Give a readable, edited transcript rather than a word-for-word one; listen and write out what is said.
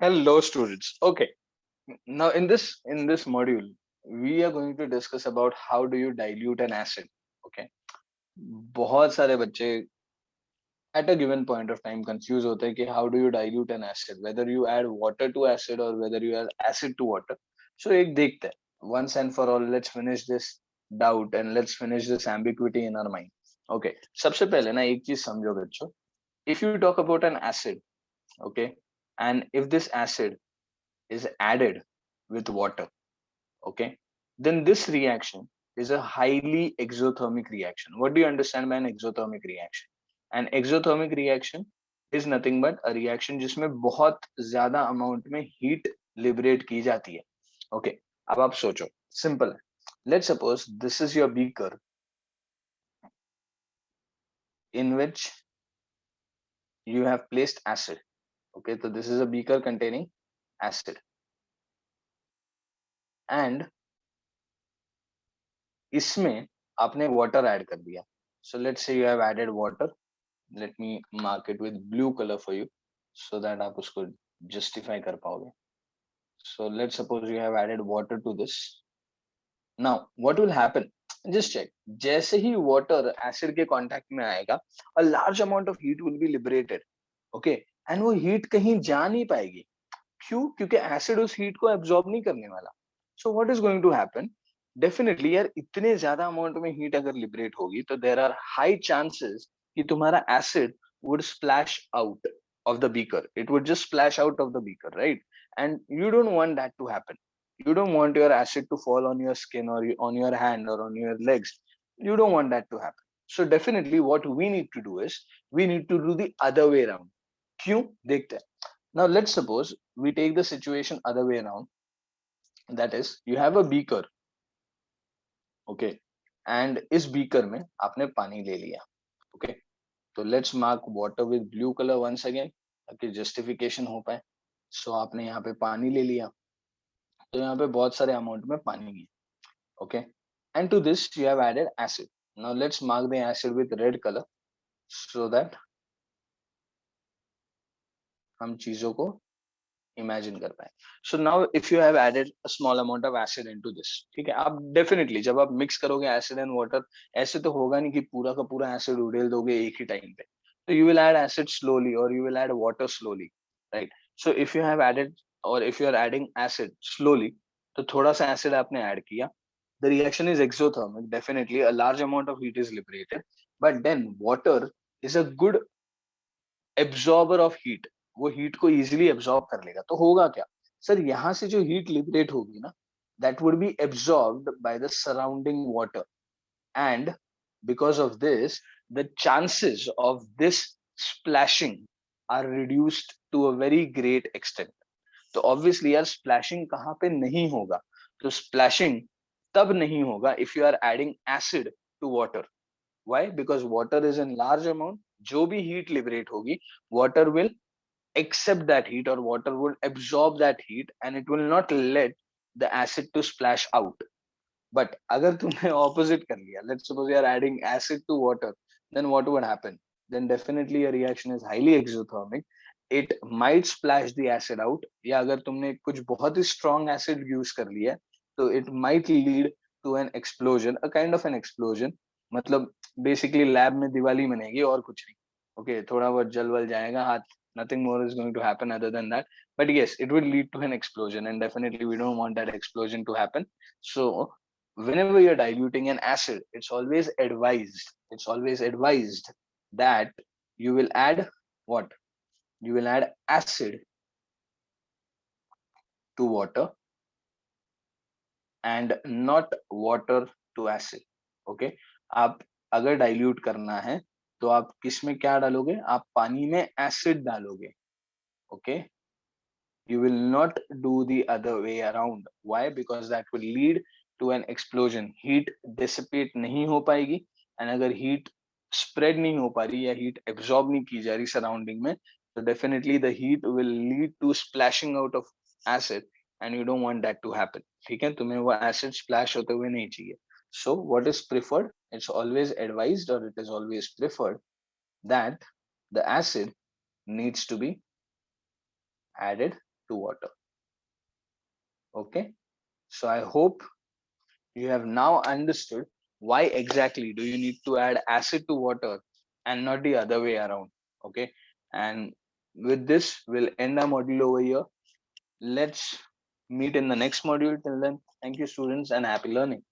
Hello, students. Okay, now in this module, we are going to discuss about how do you dilute an acid. Okay, बहुत सारे बच्चे at a given point of time confuse होते हैं कि how do you dilute an acid, whether you add water to acid or whether you add acid to water. So एक देखते हैं once and for all. Let's finish this doubt and let's finish this ambiguity in our mind. Okay, सबसे पहले ना एक चीज समझो बच्चों. If you talk about an acid, okay, and if this acid is added with water, okay, then this reaction is a highly exothermic reaction. What do you understand by an exothermic reaction? An exothermic reaction is nothing but a reaction जिसमें बहुत ज्यादा amount में heat liberate की जाती है. Okay, अब आप सोचो, simple है. Let's suppose this is your beaker in which you have placed acid. Okay, so this is a beaker containing acid, and इसमें आपने water add कर दिया. So let's say you have added water. Let me mark it with blue color for you so that आप उसको justify कर पाओगे. So let's suppose you have added water to this. Now what will happen? Just check. जैसे ही water acid के contact में आएगा, a large amount of heat will be liberated. Okay, and वो heat कहीं जा नहीं पाएगी. क्यों? क्योंकि acid उस heat को absorb नहीं करने वाला. So what is going to happen? Definitely यार, इतने ज्यादा अमाउंट में हीट अगर लिबरेट होगी तो देयर आर हाई चांसेस कि तुम्हारा acid would splash out of the beaker. It would just splash out of the beaker, right? And you don't want that to happen. You don't want your acid to fall on your skin or on your hand or on your legs. You don't want that to happen. So definitely what we need to do is we need to do the other way around. क्यों? देखते हैं. Now let's suppose we take the situation other way around. That is, you have a beaker. Okay, and इस beaker में आपने पानी ले लिया. Okay, तो let's mark water with blue color once again ताकि justification हो पाए. So आपने यहाँ पे पानी ले लिया, तो यहाँ पे बहुत सारे amount में पानी है. Okay, and to this you have added acid. Now let's mark the acid with red color so that हम चीजों को इमेजिन कर पाए. So now if you have added a small amount of acid into this, ठीक है, आप definitely जब आप मिक्स करोगे एसिड एंड वाटर, ऐसे तो होगा नहीं कि पूरा का पूरा एसिड उड़ेल दोगे एक ही टाइम पे. तो you will add acid slowly और you will add water slowly, right? So if you have added और if you are adding acid slowly, तो थोड़ा सा एसिड आपने ऐड किया, the reaction is exothermic. Definitely a large amount of heat is liberated, but then water is a good absorber of heat. वो heat को easily absorb कर लेगा. तो होगा क्या सर, यहाँ से जो हीट लिबरेट होगी ना, that would be absorbed by the surrounding water, and because of this the chances of this splashing are reduced to a very great extent. तो ऑब्वियसली यार स्प्लैशिंग कहाँ पे नहीं होगा? तो स्प्लैशिंग तब नहीं होगा if you are adding acid to water. Why? Because water is in large amount. जो भी heat liberate होगी, water will accept that heat or water will absorb that heat and it will not let the acid to splash out. But अगर तुमने opposite कर लिया, let's suppose you are adding acid to water, then what would happen? Then definitely your reaction is highly exothermic. It might splash the acid out. या अगर तुमने कुछ बहुत ही strong acid use कर लिया, तो it might lead to an explosion, a kind of an explosion. मतलब basically lab में दिवाली मनेगी और कुछ नहीं. Okay, थोड़ा बहुत जल वल जाएगा हाथ. Nothing more is going to happen other than that. But yes, it will lead to an explosion, and definitely we don't want that explosion to happen. So whenever you're diluting an acid, it's always advised that you will add what? You will add acid to water and not water to acid. Okay, आप अगर dilute करना है तो आप किस में क्या डालोगे? आप पानी में एसिड डालोगे. Okay, you will not do the other way around. Why? Because that will lead to an explosion. Heat dissipate नहीं हो पाएगी, and अगर heat spread नहीं हो पा रही या heat absorb नहीं की जा रही surrounding में, so definitely the heat will lead to splashing out of acid, and you don't want that to happen. ठीक है, तुम्हें वो acid splash होते हुए नहीं चाहिए. So what is preferred? It's always advised or it is always preferred that the acid needs to be added to water. Okay, so I hope you have now understood why exactly do you need to add acid to water and not the other way around. Okay, and with this we'll end our module over here. Let's meet in the next module. Till then, thank you students and happy learning.